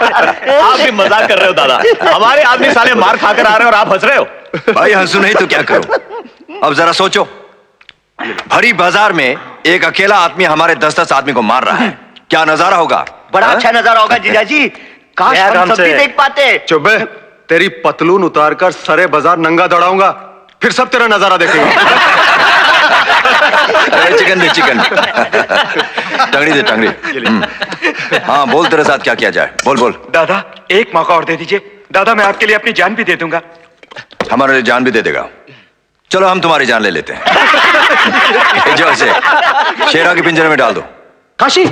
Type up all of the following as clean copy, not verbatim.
आप भी मजाक कर रहे हो दादा। हमारे आदमी साले मार खाकर आ रहे हो और आप हंस रहे हो। भाई हंसू नहीं तो क्या करूं? अब जरा सोचो, भरी बाजार में एक अकेला आदमी हमारे 10-10 आदमी को मार रहा है, क्या नजारा होगा? बड़ा अच्छा नजारा होगा जीजाजी, काश हम सब भी देख पाते। चुप बे, तेरी पतलून उतार कर सरे बाजार नंगा दौड़ाऊंगा, फिर सब तेरा नजारा देखेंगे। चिकन दे चिकन। टंगड़ी दे टंगड़ी। हाँ बोल, तेरे साथ क्या किया जाए? बोल बोल। दादा एक मौका और दे दीजिए। दादा मैं आपके लिए अपनी जान भी दे दूंगा। हमारे लिए जान भी दे देगा? चलो हम तुम्हारी जान ले लेते हैं। जो से शेरा के पिंजरे में डाल दो। काशी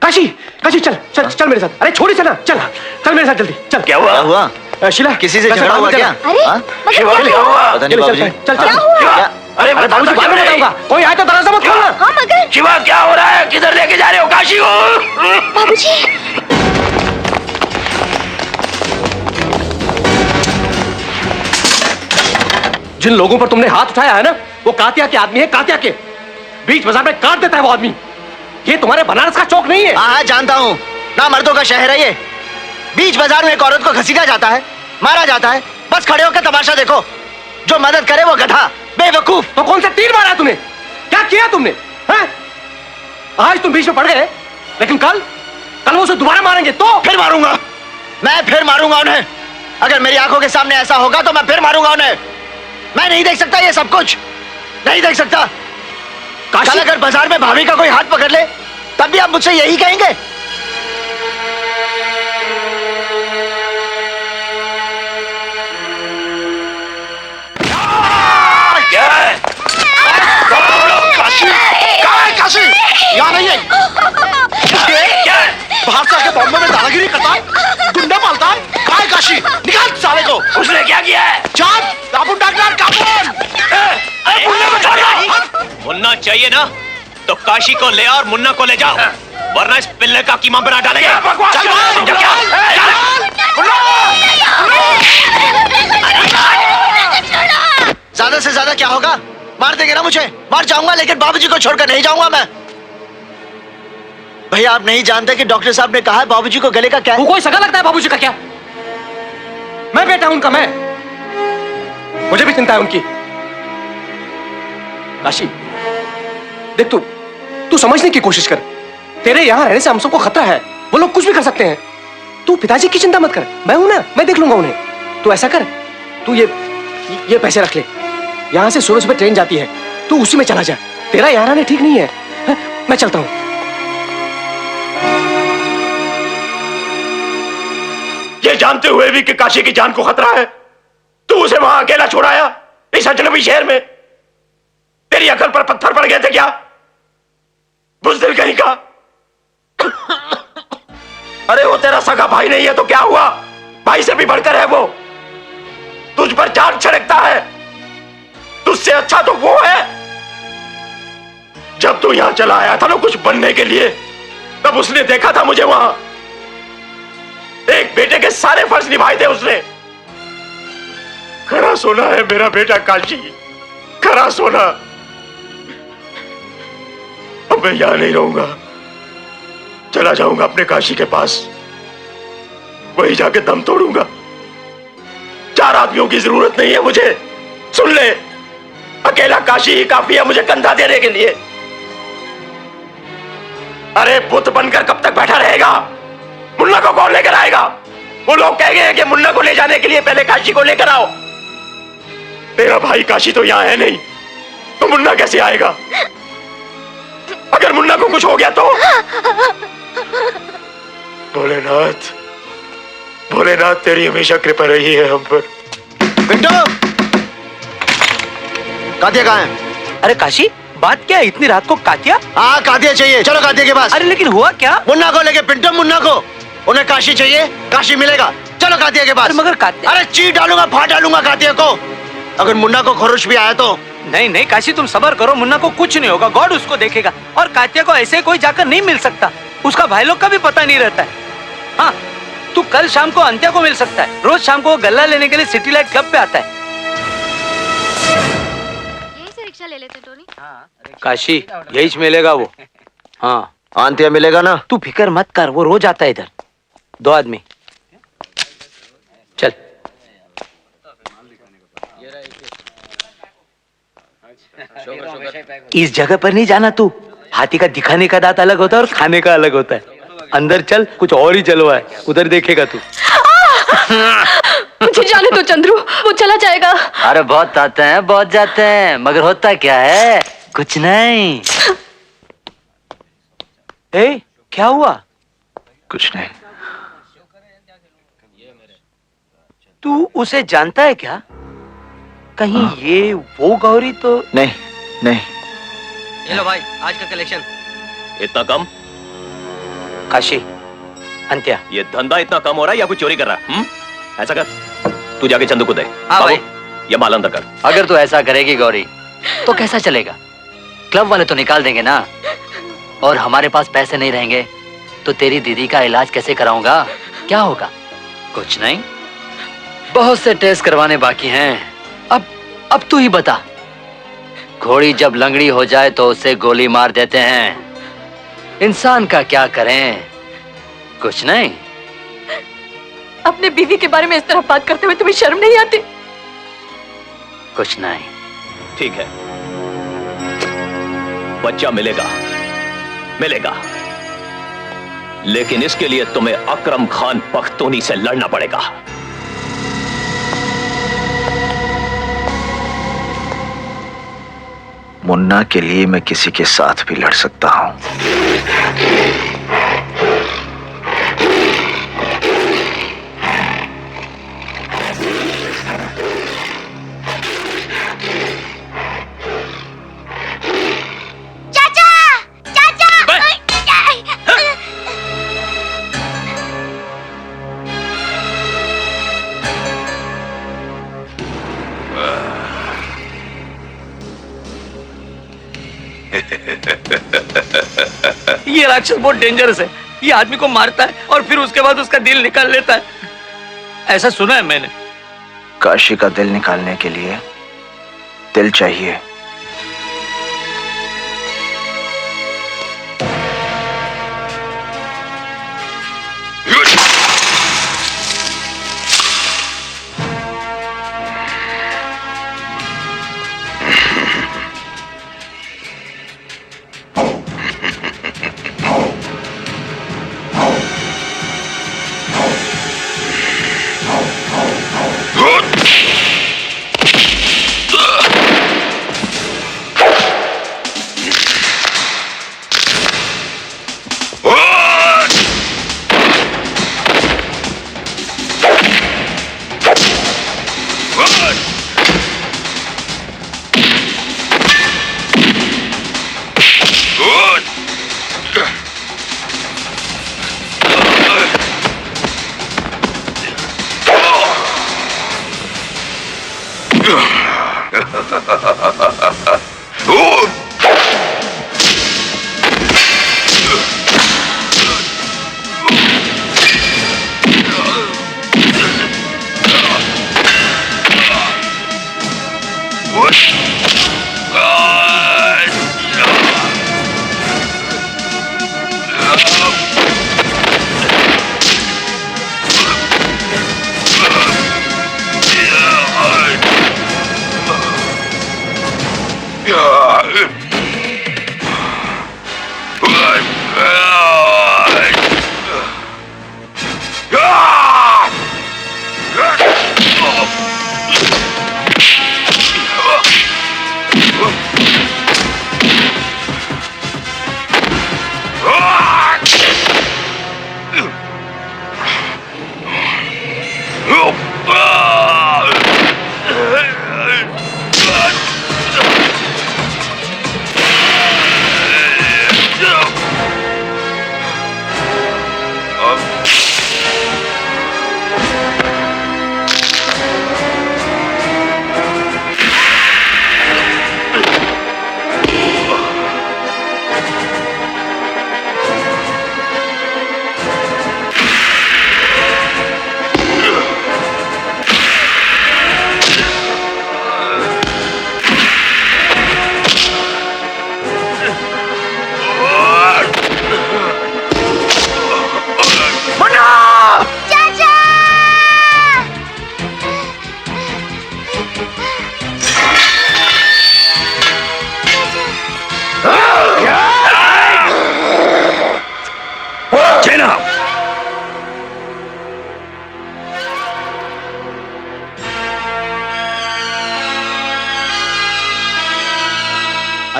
काशी काशी, चल चल चल मेरे साथ। अरे छोड़ी चल, चल चल मेरे साथ जल्दी चल। क्या हुआ? शीला, किसी से झगड़ा हुआ क्या? अरे शिवा क्या हुआ? पता नहीं बाबूजी। चल चल। अरे बाबूजी बाद में बताऊंगा, कोई आए तो दरवाजा मत खोलना। हाँ मगर शिवा क्या हो रहा है? किधर लेके जा रहे हो काशी को? बाबूजी, जिन लोगों पर तुमने हाथ उठाया है ना, वो कातिया के आदमी है, कातिया के। बीच बाजार में काट देता है वो आदमी। ये तुम्हारे बनारस का चौक नहीं है। हाँ जानता हूँ ना, मर्दों का शहर है ये। बीच बाजार में एक औरत को घसीटा जाता है, मारा जाता है, बस खड़े होकर तमाशा देखो। जो मदद करे वो गधा, बेवकूफ। तो कौन सा तीर मारा तूने? क्या किया तुमने? हैं? आज तुम बीच में पड़ गए, लेकिन कल वो उसे दोबारा मारेंगे तो? फिर मारूंगा मैं, फिर मारूंगा उन्हें। अगर मेरी आंखों के सामने ऐसा होगा तो मैं फिर मारूंगा उन्हें। मैं नहीं देख सकता ये सब कुछ, नहीं देख सकता। कल अगर बाजार में भाभी का कोई हाथ पकड़ ले तब भी आप मुझसे यही कहेंगे? काशी यहाँ नहीं है। बाहर से आके बॉम्बे में दादागिरी करता है, गुंडा पालता है। कहाँ है काशी? निकाल साले को। उसने क्या किया है? चाप काबुल डॉक्टर काबुल। मुन्ना चाहिए ना तो काशी को ले और मुन्ना को ले जाओ, वरना इस पिल्ले का कीमा बना डालेंगे। ज्यादा से ज्यादा क्या होगा? मार देंगे ना मुझे, मार जाऊंगा, लेकिन बाबूजी को छोड़कर नहीं जाऊंगा मैं। भैया आप नहीं जानते कि डॉक्टर साहब ने कहा है बाबूजी को गले का क्या? वो कोई सगा लगता है बाबूजी का क्या? मैं बेटा हूं उनका, मैं, मुझे भी चिंता है उनकी। काशी देख, तू समझने की कोशिश कर। तेरे यहां रहने से हम सबको खतरा है, वो लोग कुछ भी कर सकते हैं। तू पिताजी की चिंता मत कर, मैं हूं ना, मैं देख लूंगा उन्हें। तू ऐसा कर, तू ये पैसे रख ले। यहां से सुबह सुबह ट्रेन जाती है, तू उसी में चला जा। तेरा यहाँ रहने ठीक नहीं है, मैं चलता हूं। ये जानते हुए भी कि काशी की जान को खतरा है, तू उसे वहां अकेला छोड़ाया इस अजनबी शहर में? तेरी अकल पर पत्थर पड़ गए थे क्या? बुज़दिल कहीं का। अरे वो तेरा सगा भाई नहीं है तो क्या हुआ? भाई से भी बढ़कर है वो। तुझ पर जान छिड़कता है, तुझसे अच्छा तो वो है। जब तू यहां चला आया था ना कुछ बनने के लिए, तब उसने देखा था मुझे वहां। एक बेटे के सारे फर्ज निभाए थे उसने। खरा सोना है मेरा बेटा काशी, खरा सोना। अब मैं यहां नहीं रहूंगा, चला जाऊंगा अपने काशी के पास, वहीं जाके दम तोड़ूंगा। 4 आदमियों की जरूरत नहीं है मुझे, सुन ले, अकेला काशी ही काफी है मुझे कंधा देने के लिए। अरे बुत बनकर कब तक बैठा रहेगा? मुन्ना को कौन लेकर आएगा? वो लोग कह गए हैं कि मुन्ना को ले जाने के लिए पहले काशी को लेकर आओ। तेरा भाई काशी तो यहां है नहीं, तो मुन्ना कैसे आएगा? अगर मुन्ना को कुछ हो गया तो? भोलेनाथ, भोलेनाथ तेरी हमेशा कृपा रही है हम पर। पिंटू, कातिया कहाँ है? अरे काशी, बात क्या है? इतनी रात को कातिया? हाँ कातिया चाहिए, चलो कातिया के पास। अरे लेकिन हुआ क्या? मुन्ना को लेके पिंटू, मुन्ना को। उन्हें काशी चाहिए, काशी मिलेगा, चलो कातिया के पास। मगर कातिया, अरे चीट डालूंगा, फाड़ डालूंगा कातिया को। अगर मुन्ना को खरोश भी आया तो? नहीं नहीं काशी, तुम सब्र करो, मुन्ना को कुछ नहीं होगा, गॉड उसको देखेगा। और कातिया को ऐसे कोई जाकर नहीं मिल सकता, उसका भाई लोग का भी पता नहीं रहता है। हाँ, तू कल शाम को अंत्या को मिल सकता है। रोज शाम को वो गल्ला लेने के लिए सिटी लाइट क्लब पे आता है। यहीं से रिक्शा ले लेते टोनी। काशी, यही मिलेगा वो। हाँ अंत्या मिलेगा ना? तू फिक्र मत कर, वो रोज आता है इधर। 2 आदमी। इस जगह पर नहीं जाना तू। हाथी का दिखाने का दांत अलग होता है और खाने का अलग होता है। अंदर चल, कुछ और ही जलवा है, उधर देखेगा तू। मुझे जाने दो चंद्रू, वो चला जाएगा। अरे बहुत आते हैं बहुत जाते हैं, मगर होता क्या है? कुछ नहीं। ए, क्या हुआ? कुछ नहीं। तू उसे जानता है क्या? कहीं ये वो गौरी तो नहीं नहीं। ये लो भाई, आज का कलेक्शन। इतना कम? काशी, अंत्या। ये धंधा इतना कम हो रहा है या कोई चोरी कर रहा है? ऐसा कर, तू जाके चंदू को दे। हाँ भाई। ये माल अंदर कर। अगर तू ऐसा करेगी गौरी तो कैसा चलेगा? क्लब वाले तो निकाल देंगे ना, और हमारे पास पैसे नहीं रहेंगे तो तेरी दीदी का इलाज कैसे कराऊंगा? क्या होगा? कुछ नहीं, बहुत से टेस्ट करवाने बाकी हैं। अब तू ही बता, घोड़ी जब लंगड़ी हो जाए तो उसे गोली मार देते हैं, इंसान का क्या करें? कुछ नहीं। अपने बीवी के बारे में इस तरह बात करते हुए तुम्हें शर्म नहीं आती? कुछ नहीं। ठीक है, बच्चा मिलेगा मिलेगा, लेकिन इसके लिए तुम्हें अकरम खान पख्तूनी से लड़ना पड़ेगा। मुन्ना के लिए मैं किसी के साथ भी लड़ सकता हूं। चाचा, चाचा। ये राक्षस बहुत डेंजरस है। ये आदमी को मारता है और फिर उसके बाद उसका दिल निकाल लेता है, ऐसा सुना है मैंने। काशी का दिल निकालने के लिए दिल चाहिए।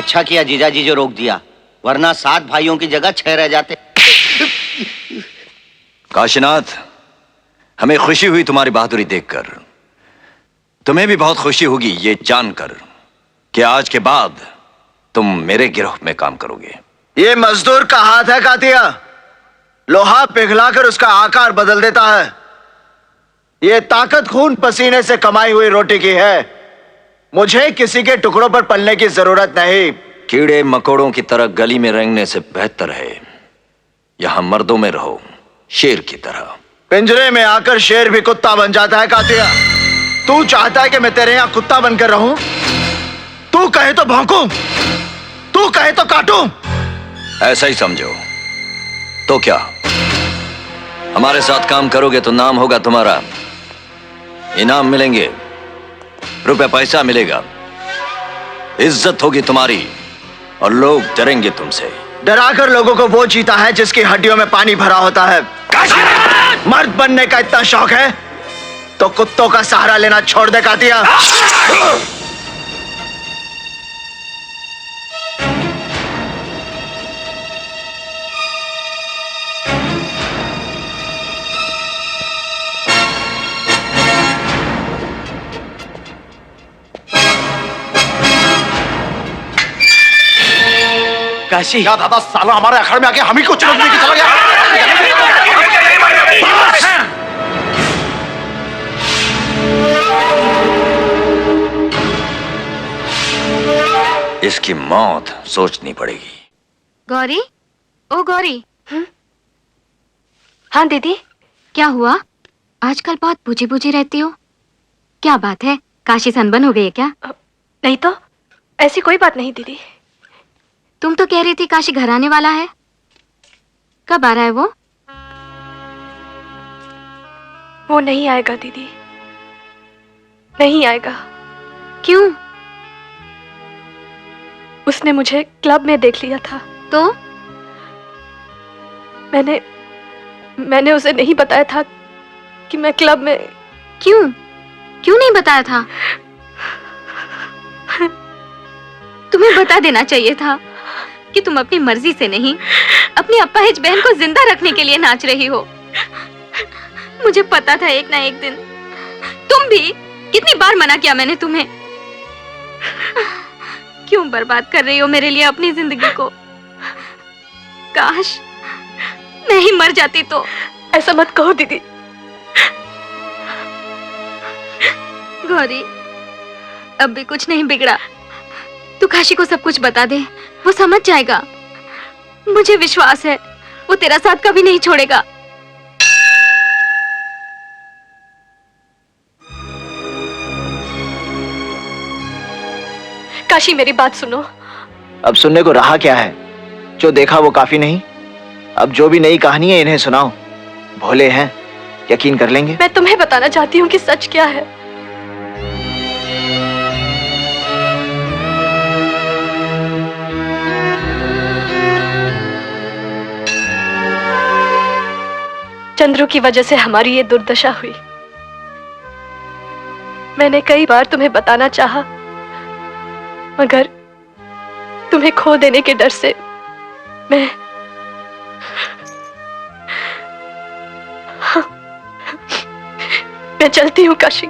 अच्छा किया जीजाजी जो रोक दिया, वरना 7 भाइयों की जगह 6 रह जाते। काशीनाथ, हमें खुशी हुई तुम्हारी बहादुरी देखकर। तुम्हें भी बहुत खुशी होगी ये जानकर कि आज के बाद तुम मेरे गिरोह में काम करोगे। ये मजदूर का हाथ है कातिया, लोहा पिघलाकर उसका आकार बदल देता है। ये ताकत खून पसीने से कमाई हुई रोटी की है। मुझे किसी के टुकड़ों पर पलने की जरूरत नहीं। कीड़े मकोड़ों की तरह गली में रेंगने से बेहतर है यहां मर्दों में रहो, शेर की तरह। पिंजरे में आकर शेर भी कुत्ता बन जाता है कातिया। तू चाहता है कि मैं तेरे यहां कुत्ता बनकर रहूं? तू कहे तो भौंकूं, तू कहे तो काटूं। ऐसा ही समझो। तो क्या हमारे साथ काम करोगे तो नाम होगा तुम्हारा, इनाम मिलेंगे, रुपए पैसा मिलेगा, इज्जत होगी तुम्हारी और लोग डरेंगे तुमसे। डराकर लोगों को वो जीता है जिसकी हड्डियों में पानी भरा होता है। मर्द बनने का इतना शौक है तो कुत्तों का सहारा लेना छोड़ दे कातिया। काशी, क्या दादा साला हमारे अखाड़े में आके हम ही को चुनौती देके चला गया। इसकी मौत सोचनी पड़ेगी। गौरी, ओ गौरी। हाँ दीदी। क्या हुआ? आजकल बहुत बुझी बुझी रहती हो, क्या बात है? काशी सनबन हो गई है क्या? नहीं तो, ऐसी कोई बात नहीं दीदी। तुम तो कह रही थी काशी घर आने वाला है, कब आ रहा है वो? वो नहीं आएगा दीदी, नहीं आएगा। क्यों? उसने मुझे क्लब में देख लिया था। तो मैंने उसे नहीं बताया था कि मैं क्लब में। क्यों? क्यों नहीं बताया था? तुम्हें बता देना चाहिए था कि तुम अपनी मर्जी से नहीं, अपनी अपाहिज बहन को जिंदा रखने के लिए नाच रही हो। मुझे पता था एक ना एक दिन तुम भी। कितनी बार मना किया मैंने तुम्हें। क्यों बर्बाद कर रही हो मेरे लिए अपनी जिंदगी को? काश मैं ही मर जाती तो। ऐसा मत कहो दीदी। गौरी, अब भी कुछ नहीं बिगड़ा। तू काशी को सब कुछ बता दे, वो समझ जाएगा। मुझे विश्वास है वो तेरा साथ कभी नहीं छोड़ेगा। काशी, मेरी बात सुनो। अब सुनने को रहा क्या है? जो देखा वो काफी नहीं, अब जो भी नई कहानी है इन्हें सुनाओ। भोले हैं, यकीन कर लेंगे। मैं तुम्हें बताना चाहती हूँ कि सच क्या है। चंद्रू की वजह से हमारी ये दुर्दशा हुई। मैंने कई बार तुम्हें बताना चाहा, मगर तुम्हें खो देने के डर से मैं चलती हूँ काशी।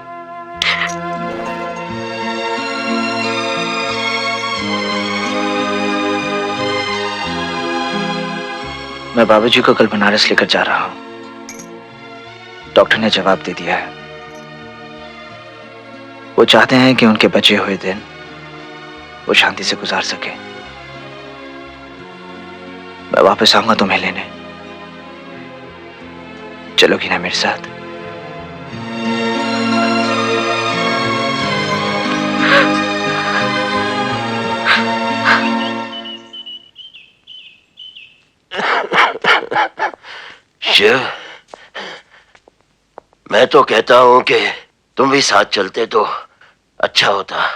मैं बाबूजी को कल बनारस लेकर जा रहा हूँ। डॉक्टर ने जवाब दे दिया है। वो चाहते हैं कि उनके बचे हुए दिन वो शांति से गुजार सके। मैं वापस आऊंगा तुम्हें लेने, चलोगी ना मेरे साथ? शिव, मैं तो कहता हूं कि तुम भी साथ चलते तो अच्छा होता।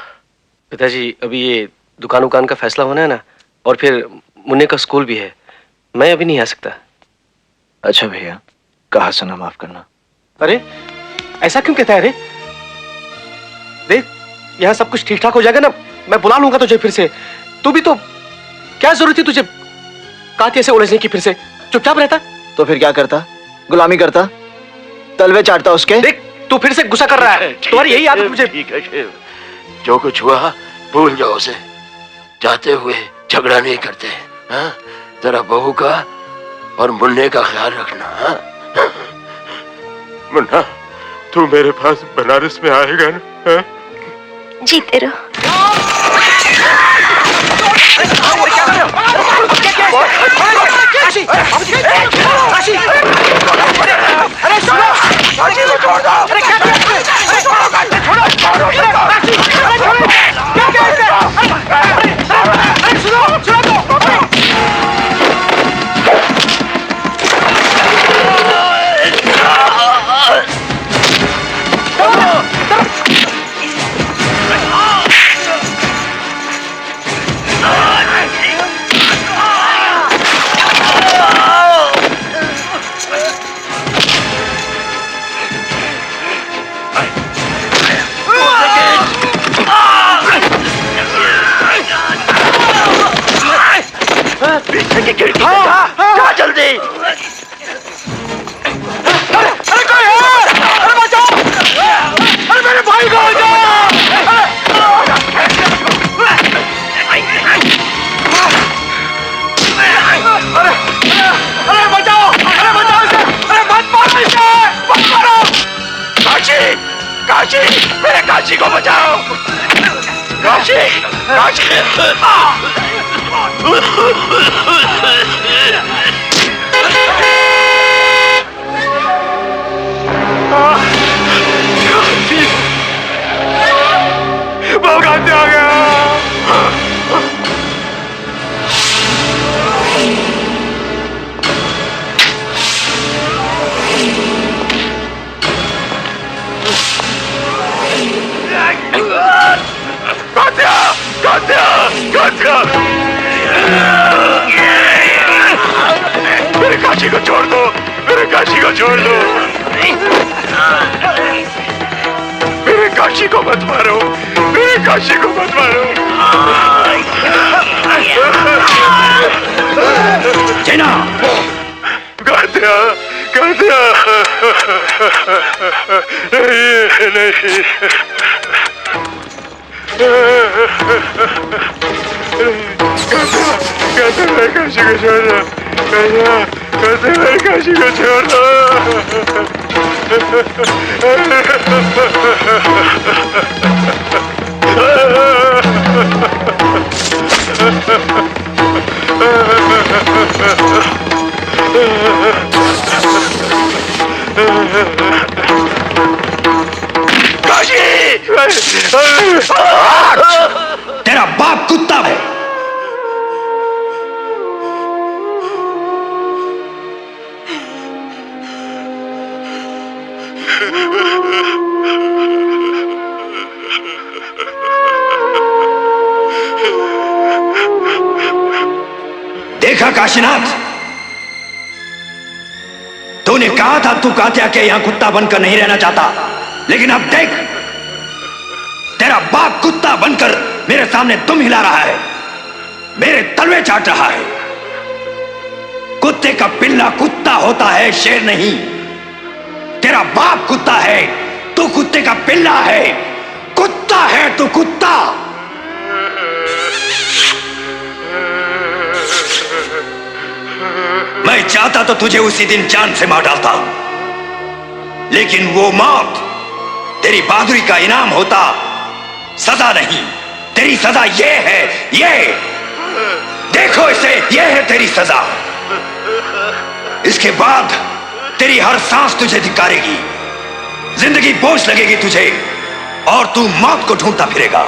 पिताजी, अभी ये दुकान उकान का फैसला होना है ना, और फिर मुन्ने का स्कूल भी है, मैं अभी नहीं आ सकता। अच्छा भैया, कहा सुना माफ करना। अरे ऐसा क्यों कहता है? अरे देख, यहाँ सब कुछ ठीक ठाक हो जाएगा ना, मैं बुला लूंगा तुझे फिर से। तू भी तो, क्या जरूरत थी तुझे कातिया से उलझने की? फिर से चुपचाप रहता। तो फिर क्या करता? गुलामी करता, तलवे चाटता उसके। देख तू फिर से गुस्सा कर रहा है, तुम्हारी यही आदत मुझे। ठीक है शिव, जो कुछ हुआ भूल जाओ उसे। चाहते हुए झगड़ा नहीं करते। हाँ? जरा बहू का और मुन्ने का ख्याल रखना। हाँ? मुन्ना, तू मेरे पास बनारस में आएगा ना? हाँ? जीते रहो। काशी! काशी! अरे सुनो! काशी को छोड़ दो! अरे क्या कर रहे हो? अरे छोड़ो काशी! छोड़ो! छोड़ो! अरे काशी! अरे छोड़ो! क्या कर रहे हो? अरे सुनो! सुनो तो! पीछे की खिड़की से जा जल्दी। अरे कोई है! अरे बचाओ! अरे मेरे भाई को बचाओ! अरे बचाओ! अरे बचाओ इसे! अरे मत मारो इसे! मत मारो! काशी! काशी! मेरे काशी को बचाओ! काशी! काशी! भगवान आ गया। कात्या! कात्या! कात्या! मेरे काशी को छोड़ दो! मेरे काशी को छोड़ दो! मेरे काशी को मत मारो! मेरे काशी को मत मारो! जीना! कात्या! कात्या! नहीं, नहीं। कैसे मेरे काशी को छोड़ दो? कैसे मेरे काशी को छोड़ दो? तेरा बाप कुत्ता है। देखा काशीनाथ, तूने कहा था तू कात्या के यहां कुत्ता बनकर नहीं रहना चाहता, लेकिन अब देख, तेरा बाप कुत्ता बनकर मेरे सामने तुम हिला रहा है, मेरे तलवे चाट रहा है। कुत्ते का पिल्ला कुत्ता होता है, शेर नहीं। तेरा बाप कुत्ता है, तू कुत्ते का पिल्ला है। कुत्ता है तू, कुत्ता। मैं चाहता तो तुझे उसी दिन जान से मार डालता, लेकिन वो मौत तेरी बहादुरी का इनाम होता, सजा नहीं। तेरी सजा ये है, ये देखो इसे, ये है तेरी सजा। इसके बाद तेरी हर सांस तुझे धिक्कारेगी, जिंदगी बोझ लगेगी तुझे, और तू मौत को ढूंढता फिरेगा।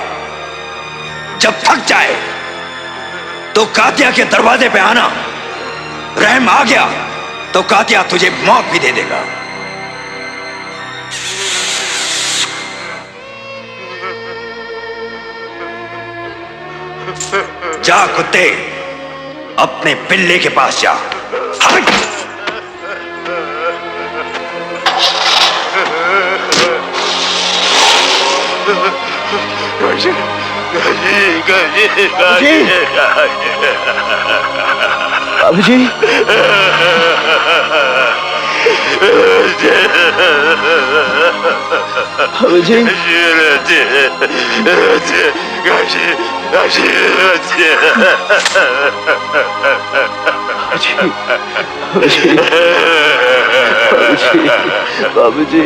जब थक जाए तो कात्या के दरवाजे पे आना। रहम आ गया तो कात्या तुझे मौत भी दे देगा। जा कुत्ते, अपने पिल्ले के पास जा। हट! काशी, बाबूजी बाबूजी बाबूजी बाबूजी